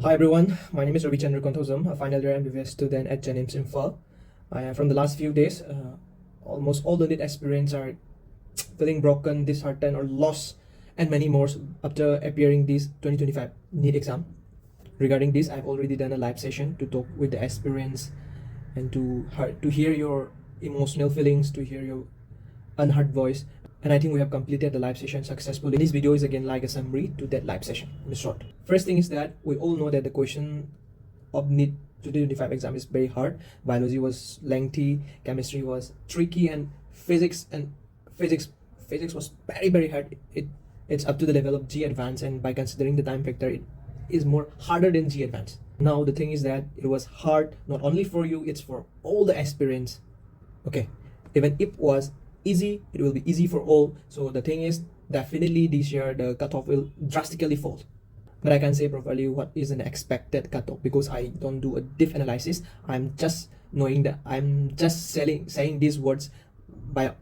Hi everyone, my name is RABICHANDRA, KONTHOUJAM, a final year MBBS student at JNIMS IMPHAL. From the last few days, almost all the Neet aspirants are feeling broken, disheartened, or lost, and many more after appearing this 2025 Neet exam. Regarding this, I've already done a live session to talk with the aspirants and to hear your emotional feelings, to hear your unheard voice. And I think we have completed the live session successfully. This video is again like a summary to that live session in short. First thing is that we all know that the question of Neet 2025 exam is very hard. Biology was lengthy, chemistry was tricky, and physics was very hard. It's up to the level of G advanced, and by considering the time factor, it is more harder than G advanced. Now the thing is that it was hard not only for you, it's for all the aspirants. Okay, even if it was easy, it will be easy for all. So the thing is, definitely this year the cutoff will drastically fall, but I can say properly what is an expected cutoff because I don't do a deep analysis. I'm just knowing that I'm just saying these words by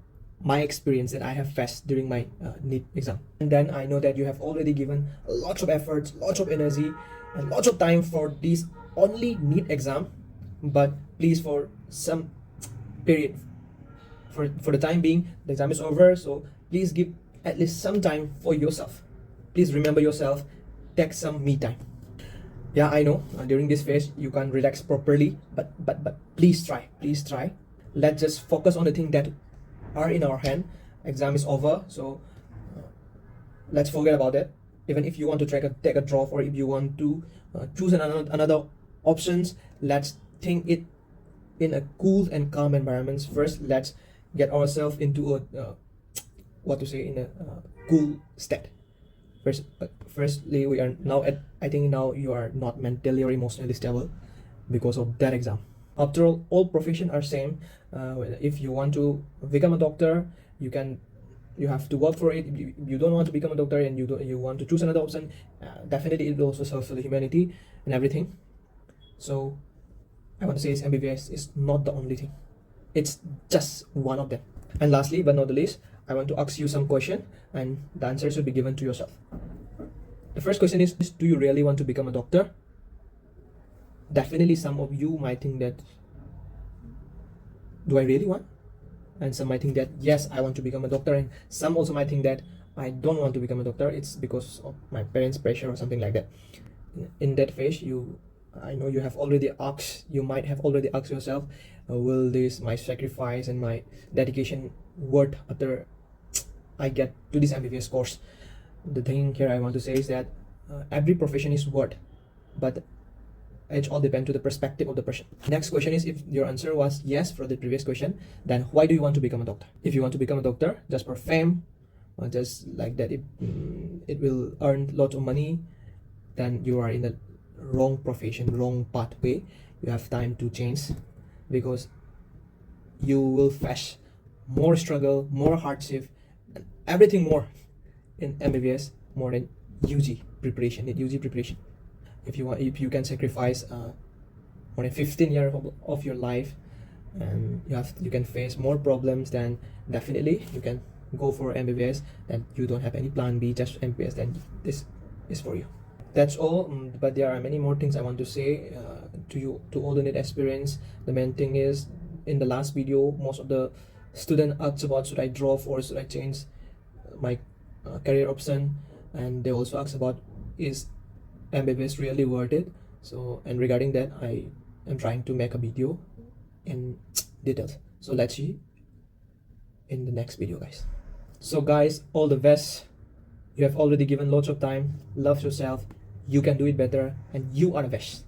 my experience that I have faced during my Neet exam. And then I know that you have already given lots of efforts, lots of energy, and lots of time for this only Neet exam. But please, for some period, for the time being, the exam is over, so please give at least some time for yourself. Please remember yourself, take some me time. Yeah, I know during this phase you can't relax properly, but please try. Let's just focus on the things that are in our hand. Exam is over, so let's forget about that. Even if you want to take a drop, or if you want to choose another options, let's think it in a cool and calm environments. First, let's get ourselves into a in a cool state. Firstly, we are now at, I think now you are not mentally or emotionally stable because of that exam. After all professions are same. If you want to become a doctor, you have to work for it. If you don't want to become a doctor and you want to choose another option, definitely it will also serve for the humanity and everything. So I want to say is MBBS is not the only thing. It's just one of them. And lastly but not the least, I want to ask you some question, and the answer should be given to yourself. The first question is, do you really want to become a doctor? Definitely some of you might think that, do I really want? And some might think that, yes, I want to become a doctor. And some also might think that I don't want to become a doctor, it's because of my parents' pressure or something like that. In that phase, I know you might have already asked yourself, will this, my sacrifice and my dedication worth after I get to this MBBS course? The thing here I want to say is that every profession is worth, but it all depends to the perspective of the person. Next question is, if your answer was yes for the previous question, then why do you want to become a doctor? If you want to become a doctor just for fame, or just like that it will earn lots of money, then you are in the wrong profession, wrong pathway. You have time to change, because you will face more struggle, more hardship, and everything more in MBBS more than UG preparation. If you can sacrifice more than 15 years of your life, and you can face more problems, then definitely you can go for MBBS. And you don't have any plan B, just MBBS, then this is for you. That's all, but there are many more things I want to say to all the Neet aspirants. The main thing is, in the last video, most of the students asked about, should I drop or should I change my career option, and they also asked about, is MBBS really worth it? So, and regarding that, I am trying to make a video in details. So let's see in the next video, guys. So guys, all the best. You have already given lots of time. Love yourself. You can do it better, and you are the best.